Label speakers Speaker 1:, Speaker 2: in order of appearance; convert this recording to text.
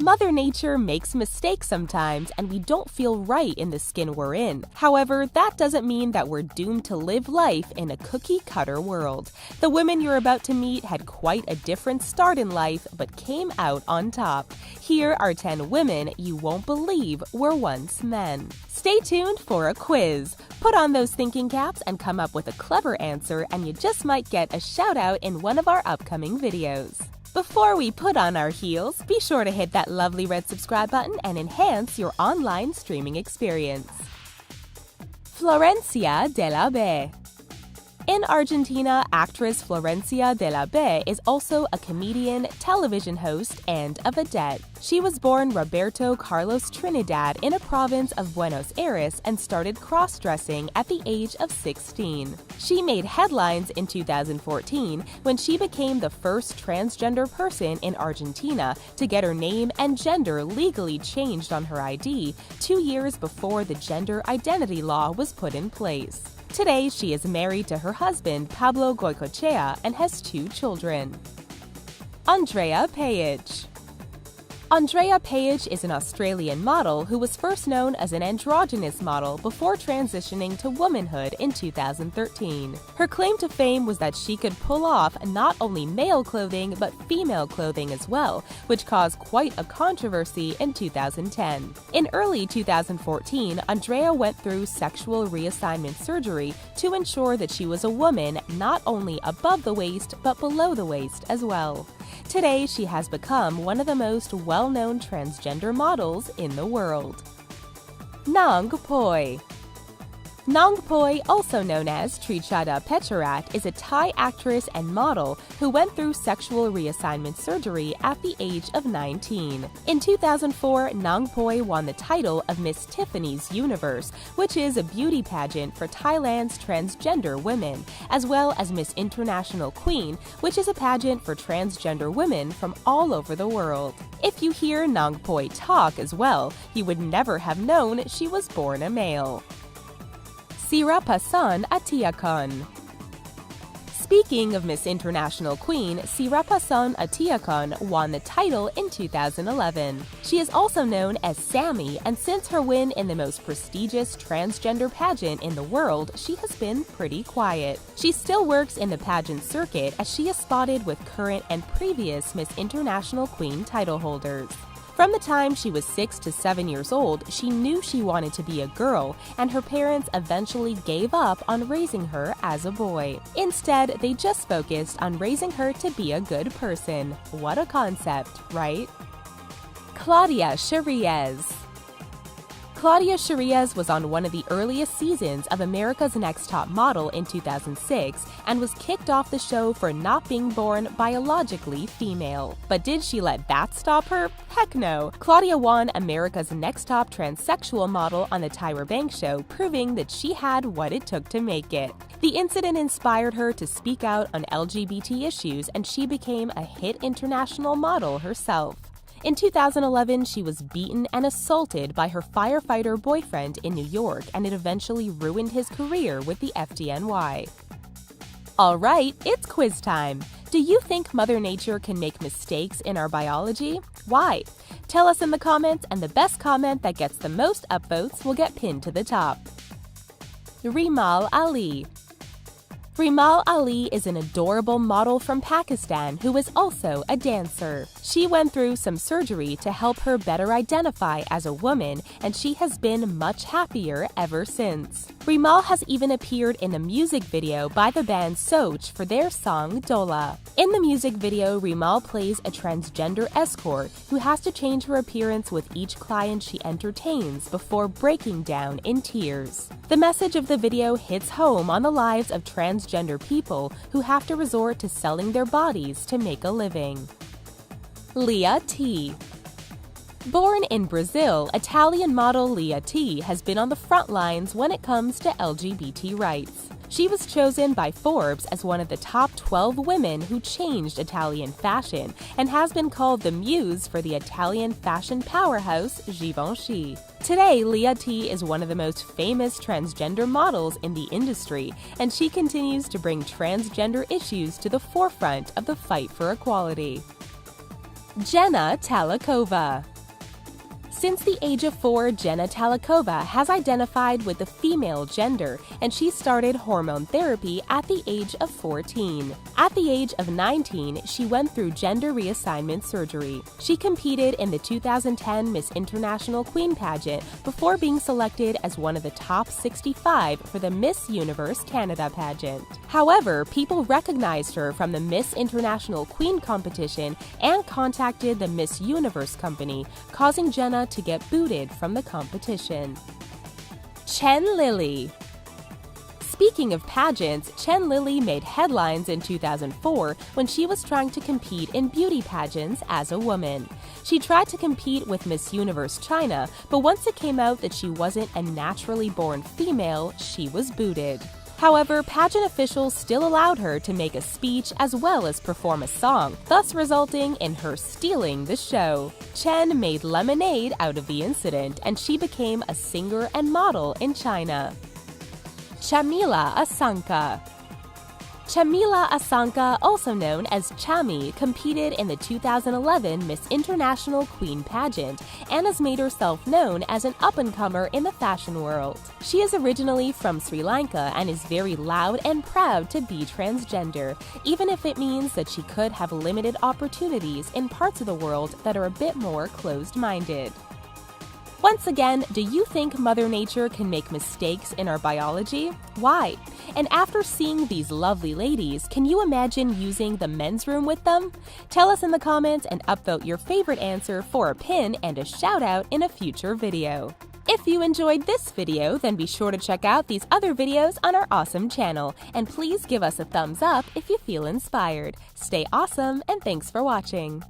Speaker 1: Mother Nature makes mistakes sometimes, and we don't feel right in the skin we're in. However, that doesn't mean that we're doomed to live life in a cookie-cutter world. The women you're about to meet had quite a different start in life, but came out on top. Here are 10 women you won't believe were once men. Stay tuned for a quiz. Put on those thinking caps and come up with a clever answer, and you just might get a shout-out in one of our upcoming videos. Before we put on our heels, be sure to hit that lovely red subscribe button and enhance your online streaming experience. Florencia de la B. In Argentina, actress Florencia de la B is also a comedian, television host, and a vedette. She was born Roberto Carlos Trinidad in a province of Buenos Aires and started cross-dressing at the age of 16. She made headlines in 2014 when she became the first transgender person in Argentina to get her name and gender legally changed on her ID 2 years before the gender identity law was put in place. Today, she is married to her husband, Pablo Goicoechea, and has 2 children. Andrea Page. Andrea Page is an Australian model who was first known as an androgynous model before transitioning to womanhood in 2013. Her claim to fame was that she could pull off not only male clothing but female clothing as well, which caused quite a controversy in 2010. In early 2014, Andrea went through sexual reassignment surgery to ensure that she was a woman not only above the waist but below the waist as well. Today, she has become one of the most well-known transgender models in the world. Nang Poi. Nang Poi, also known as Trichada Pecharat, is a Thai actress and model who went through sexual reassignment surgery at the age of 19. In 2004, Nang Poi won the title of Miss Tiffany's Universe, which is a beauty pageant for Thailand's transgender women, as well as Miss International Queen, which is a pageant for transgender women from all over the world. If you hear Nang Poi talk as well, you would never have known she was born a male. Sirapasan Atiakon. Speaking of Miss International Queen, Sirapasan Atiakon won the title in 2011. She is also known as Sammy, and since her win in the most prestigious transgender pageant in the world, she has been pretty quiet. She still works in the pageant circuit as she is spotted with current and previous Miss International Queen title holders. From the time she was 6 to 7 years old, she knew she wanted to be a girl, and her parents eventually gave up on raising her as a boy. Instead, they just focused on raising her to be a good person. What a concept, right? Claudia Shariez. Claudia Shariez was on one of the earliest seasons of America's Next Top Model in 2006 and was kicked off the show for not being born biologically female. But did she let that stop her? Heck no! Claudia won America's Next Top Transsexual Model on the Tyra Banks show, proving that she had what it took to make it. The incident inspired her to speak out on LGBT issues, and she became a hit international model herself. In 2011, she was beaten and assaulted by her firefighter boyfriend in New York, and it eventually ruined his career with the FDNY. Alright, it's quiz time! Do you think Mother Nature can make mistakes in our biology? Why? Tell us in the comments, and the best comment that gets the most upvotes will get pinned to the top. Rimal Ali. Rimal Ali is an adorable model from Pakistan who is also a dancer. She went through some surgery to help her better identify as a woman, and she has been much happier ever since. Rimal has even appeared in a music video by the band Soch for their song Dola. In the music video, Rimal plays a transgender escort who has to change her appearance with each client she entertains before breaking down in tears. The message of the video hits home on the lives of transgender people who have to resort to selling their bodies to make a living. Leah T. Born in Brazil, Italian model Leah T has been on the front lines when it comes to LGBT rights. She was chosen by Forbes as one of the top 12 women who changed Italian fashion and has been called the muse for the Italian fashion powerhouse Givenchy. Today, Leah T is one of the most famous transgender models in the industry, and she continues to bring transgender issues to the forefront of the fight for equality. Jenna Talakova. Since the age of 4, Jenna Talikova has identified with the female gender, and she started hormone therapy at the age of 14. At the age of 19, she went through gender reassignment surgery. She competed in the 2010 Miss International Queen pageant before being selected as one of the top 65 for the Miss Universe Canada pageant. However, people recognized her from the Miss International Queen competition and contacted the Miss Universe company, causing Jenna to get booted from the competition. Chen Lily. Speaking of pageants, Chen Lily made headlines in 2004 when she was trying to compete in beauty pageants as a woman. She tried to compete with Miss Universe China, but once it came out that she wasn't a naturally born female, she was booted. However, pageant officials still allowed her to make a speech as well as perform a song, thus resulting in her stealing the show. Chen made lemonade out of the incident, and she became a singer and model in China. Chamila Asanka. Chamila Asanka, also known as Chami, competed in the 2011 Miss International Queen pageant and has made herself known as an up-and-comer in the fashion world. She is originally from Sri Lanka and is very loud and proud to be transgender, even if it means that she could have limited opportunities in parts of the world that are a bit more closed-minded. Once again, do you think Mother Nature can make mistakes in our biology? Why? And after seeing these lovely ladies, can you imagine using the men's room with them? Tell us in the comments and upvote your favorite answer for a pin and a shout out in a future video. If you enjoyed this video, then be sure to check out these other videos on our awesome channel. And please give us a thumbs up if you feel inspired. Stay awesome, and thanks for watching.